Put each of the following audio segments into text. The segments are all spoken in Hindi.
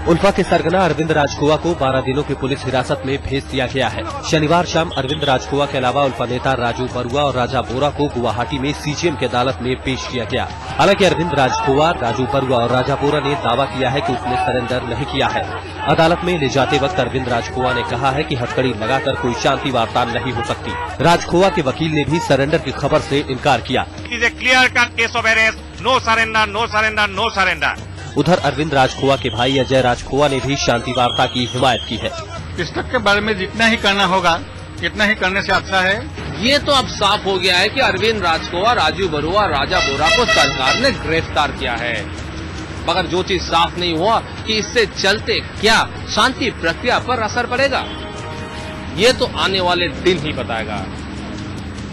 उल्फा के सरगना अरविंद राजखोवा को 12 दिनों की पुलिस हिरासत में भेज दिया गया है। शनिवार शाम अरविंद राजखोवा के अलावा उल्फा नेता राजू बरुआ और राजा बोरा को गुवाहाटी में सीजेएम की अदालत में पेश किया गया। हालांकि अरविंद राजखोवा, राजू बरुआ और राजा बोरा ने दावा किया है कि उसने सरेंडर नहीं किया है। अदालत में ले जाते वक्त अरविंद राजखोवा ने कहा है कि हथकड़ी लगाकर कोई शांति वार्ता नहीं हो सकती। राजखोवा के वकील ने भी सरेंडर की खबर से इनकार किया। Clear cut case of arrest, no surrender, no surrender, no surrender. उधर अरविंद राजखोवा के भाई अजय राजखोवा ने भी शांति वार्ता की हिमायत की है। पुस्तक के बारे में जितना ही करना होगा इतना ही करने से अच्छा है। ये तो अब साफ हो गया है कि अरविंद राजखोवा, राजू बरुआ, राजा बोरा को सरकार ने गिरफ्तार किया है, मगर जो चीज साफ नहीं हुआ कि इससे चलते क्या शांति प्रक्रिया पर असर पड़ेगा, ये तो आने वाले दिन ही बताएगा।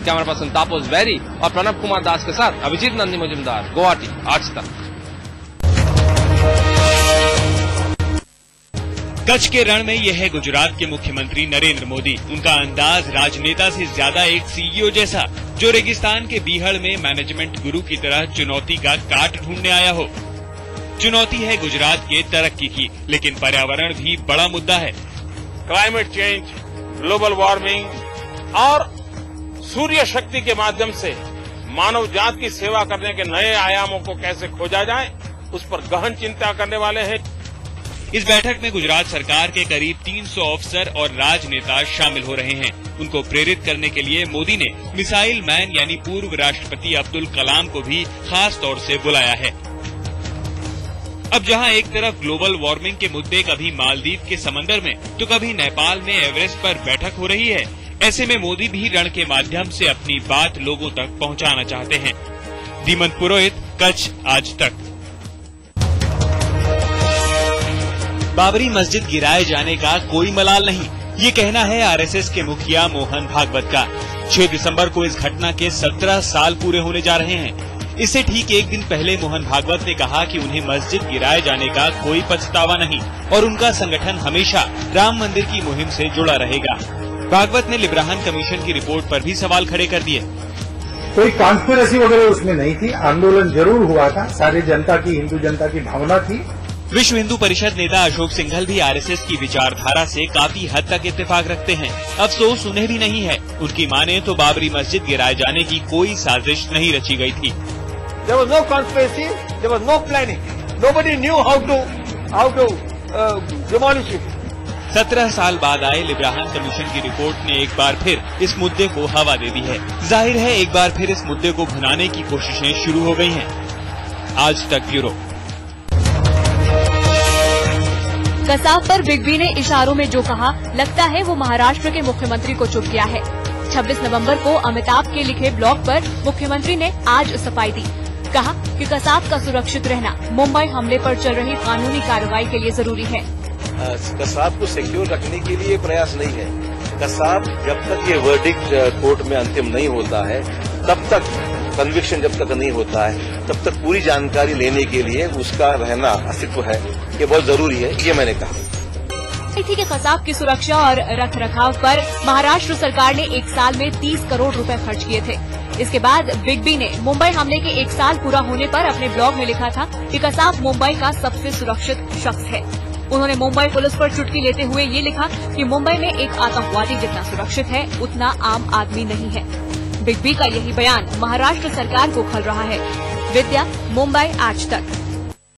कैमरा पर्सन तापस बैरी और प्रणब कुमार दास के साथ अभिजीत नंदी मुजुमदार, गुवाहाटी, आज तक। कच्छ के रण में यह है गुजरात के मुख्यमंत्री नरेंद्र मोदी। उनका अंदाज राजनेता से ज्यादा एक सीईओ जैसा, जो रेगिस्तान के बीहड़ में मैनेजमेंट गुरु की तरह चुनौती का काट ढूंढने आया हो। चुनौती है गुजरात के तरक्की की, लेकिन पर्यावरण भी बड़ा मुद्दा है। क्लाइमेट चेंज, ग्लोबल वार्मिंग और सूर्य शक्ति के माध्यम से मानव जात की सेवा करने के नए आयामों को कैसे खोजा जाए, उस पर गहन चिंता करने वाले हैं। इस बैठक में गुजरात सरकार के करीब 300 अफसर और राजनेता शामिल हो रहे हैं। उनको प्रेरित करने के लिए मोदी ने मिसाइल मैन यानी पूर्व राष्ट्रपति अब्दुल कलाम को भी खास तौर से बुलाया है। अब जहां एक तरफ ग्लोबल वार्मिंग के मुद्दे कभी मालदीव के समंदर में तो कभी नेपाल में एवरेस्ट पर बैठक हो रही है, ऐसे में मोदी भी रण के माध्यम से अपनी बात लोगों तक पहुंचाना चाहते हैं। दीमन पुरोहित, कच्छ, आज तक। बाबरी मस्जिद गिराए जाने का कोई मलाल नहीं, ये कहना है आरएसएस के मुखिया मोहन भागवत का। 6 दिसंबर को इस घटना के 17 साल पूरे होने जा रहे हैं। इससे ठीक एक दिन पहले मोहन भागवत ने कहा कि उन्हें मस्जिद गिराए जाने का कोई पछतावा नहीं और उनका संगठन हमेशा राम मंदिर की मुहिम से जुड़ा रहेगा। भागवत ने लिब्राहन कमीशन की रिपोर्ट पर भी सवाल खड़े कर दिए। कोई कॉन्स्पिरेसी वगैरह उसमें नहीं थी, आंदोलन जरूर हुआ था, सारी जनता की, हिंदू जनता की भावना थी। विश्व हिंदू परिषद नेता अशोक सिंघल भी आरएसएस की विचारधारा से काफी हद तक इत्तेफाक रखते हैं। अफसोस उन्हें भी नहीं है। उनकी माने तो बाबरी मस्जिद गिराए जाने की कोई साजिश नहीं रची गई थी। There was no conspiracy, there was no planning. Nobody knew how to demolish it. 17 साल बाद आए लिब्राहन कमीशन की रिपोर्ट ने एक बार फिर इस मुद्दे को हवा दे दी है। जाहिर है एक बार फिर इस मुद्दे को भुनाने की कोशिशें शुरू हो गई हैं। आज तक ब्यूरो। कसाब पर बिग बी ने इशारों में जो कहा, लगता है वो महाराष्ट्र के मुख्यमंत्री को चुभ गया है। 26 नवंबर को अमिताभ के लिखे ब्लॉग पर मुख्यमंत्री ने आज सफाई दी। कहा कि कसाब का सुरक्षित रहना मुंबई हमले पर चल रही कानूनी कार्रवाई के लिए जरूरी है। कसाब को सिक्योर रखने के लिए प्रयास नहीं है। कसाब जब तक ये वर्डिक्ट कोर्ट में अंतिम नहीं होता है, तब तक कन्विक्शन जब तक नहीं होता है, तब तक पूरी जानकारी लेने के लिए उसका रहना अस्तित्व है, ये बहुत जरूरी है, ये मैंने कहा। थी कि कसाब की सुरक्षा और रख रखाव पर महाराष्ट्र सरकार ने 1 साल में 30 करोड़ रुपए खर्च किए थे। इसके बाद बिग बी ने मुंबई हमले के 1 साल पूरा होने पर अपने ब्लॉग में लिखा था कि कसाब मुंबई का सबसे सुरक्षित शख्स है। उन्होंने मुंबई पुलिस पर चुटकी लेते हुए ये लिखा कि मुंबई में एक आतंकवादी जितना सुरक्षित है उतना आम आदमी नहीं है। बिग बी का यही बयान महाराष्ट्र सरकार को खल रहा है। विद्या, मुंबई, आज तक।